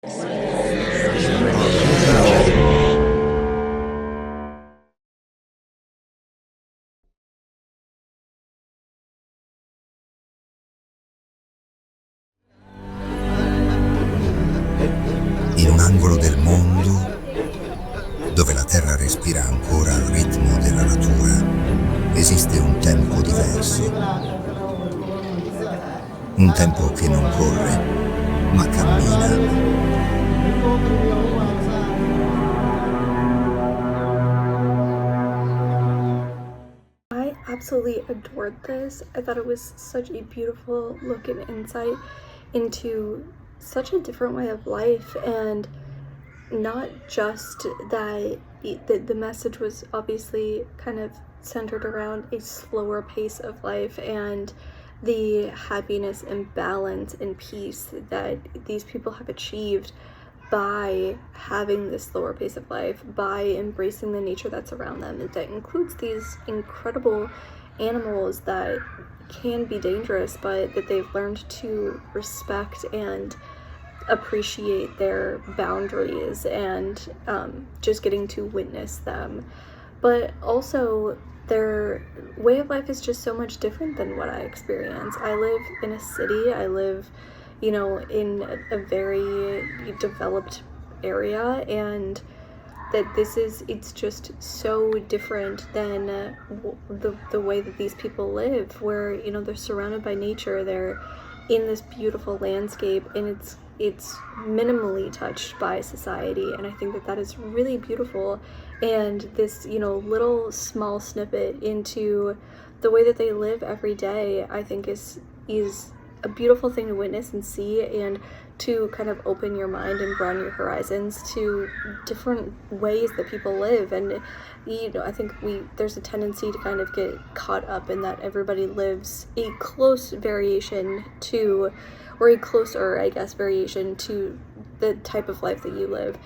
In un angolo del mondo dove la terra respira ancora al ritmo della natura, esiste un tempo diverso. Un tempo che non corre, ma cammina. I absolutely adored this. I thought it was such a beautiful look and insight into such a different way of life, and not just that the message was obviously kind of centered around a slower pace of life and the happiness and balance and peace that these people have achieved by having this slower pace of life, by embracing the nature that's around them. And that includes these incredible animals that can be dangerous, but that they've learned to respect and appreciate their boundaries, and just getting to witness them. But also, their way of life is just so much different than what I experience. I live in a city, I live, in a very developed area, and that it's just so different than the way that these people live, where, they're surrounded by nature, they're in this beautiful landscape, and it's minimally touched by society, and I think that is really beautiful. And this, little small snippet into the way that they live every day, I think is a beautiful thing to witness and see, and to kind of open your mind and broaden your horizons to different ways that people live. And I think there's a tendency to kind of get caught up in that everybody lives a close variation to, or a closer, I guess, variation to the type of life that you live.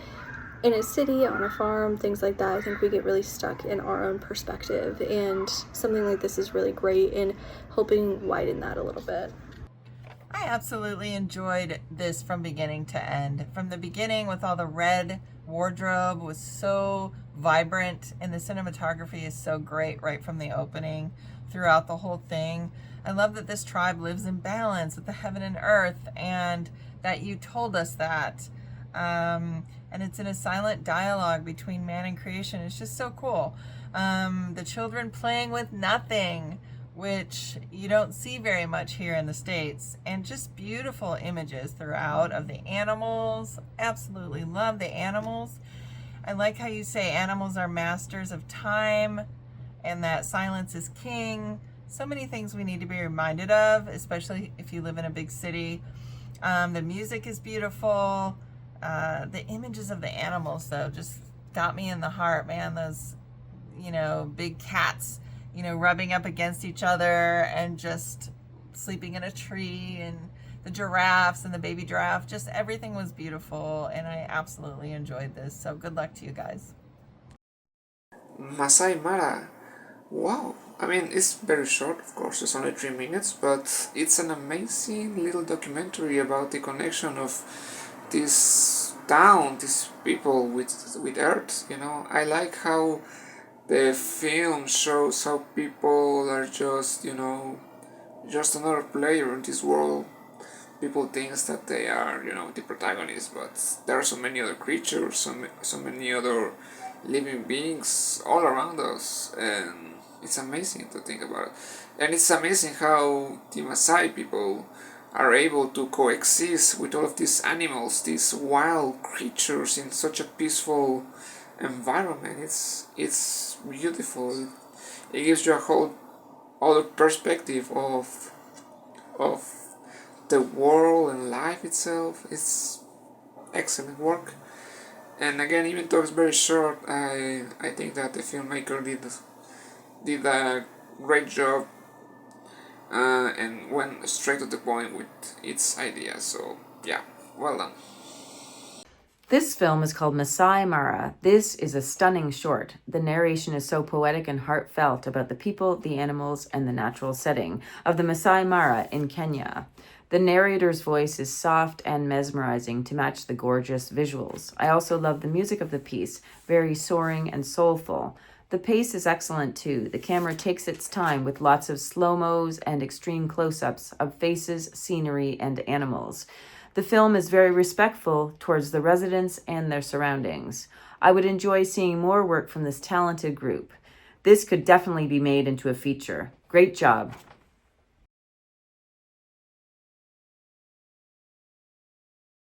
In a city, on a farm, things like that, I think we get really stuck in our own perspective, and something like this is really great in helping widen that a little bit. I absolutely enjoyed this from beginning to end. From the beginning, with all the red wardrobe, was so vibrant, and the cinematography is so great right from the opening throughout the whole thing. I love that this tribe lives in balance with the heaven and earth, and that you told us that. And it's in a silent dialogue between man and creation. It's just so cool. The children playing with nothing, which you don't see very much here in the States, and just beautiful images throughout of the animals. Absolutely love the animals. I like how you say animals are masters of time, and that silence is king. So many things we need to be reminded of, especially if you live in a big city. The music is beautiful. The images of the animals, though, just got me in the heart, man. Those, big cats, rubbing up against each other and just sleeping in a tree, and the giraffes and the baby giraffe, just everything was beautiful, and I absolutely enjoyed this. So good luck to you guys. Masai Mara. Wow. I mean, it's very short, of course, it's only 3 minutes, but it's an amazing little documentary about the connection of this town, these people with Earth. I like how the film shows how people are just another player in this world. People think that they are, the protagonists, but there are so many other creatures, so many other living beings all around us, and it's amazing to think about it. And it's amazing how the Maasai people are able to coexist with all of these animals, these wild creatures, in such a peaceful environment. It's beautiful. It gives you a whole other perspective of the world and life itself. It's excellent work. And again, even though it's very short, I think that the filmmaker did a great job, and went straight to the point with its idea. So yeah, well done. This film is called Masai Mara. This is a stunning short. The narration is so poetic and heartfelt about the people, the animals, and the natural setting of the Masai Mara in Kenya. The narrator's voice is soft and mesmerizing to match the gorgeous visuals. I also love the music of the piece, very soaring and soulful. The pace is excellent too. The camera takes its time with lots of slow-mos and extreme close-ups of faces, scenery, and animals. The film is very respectful towards the residents and their surroundings. I would enjoy seeing more work from this talented group. This could definitely be made into a feature. Great job.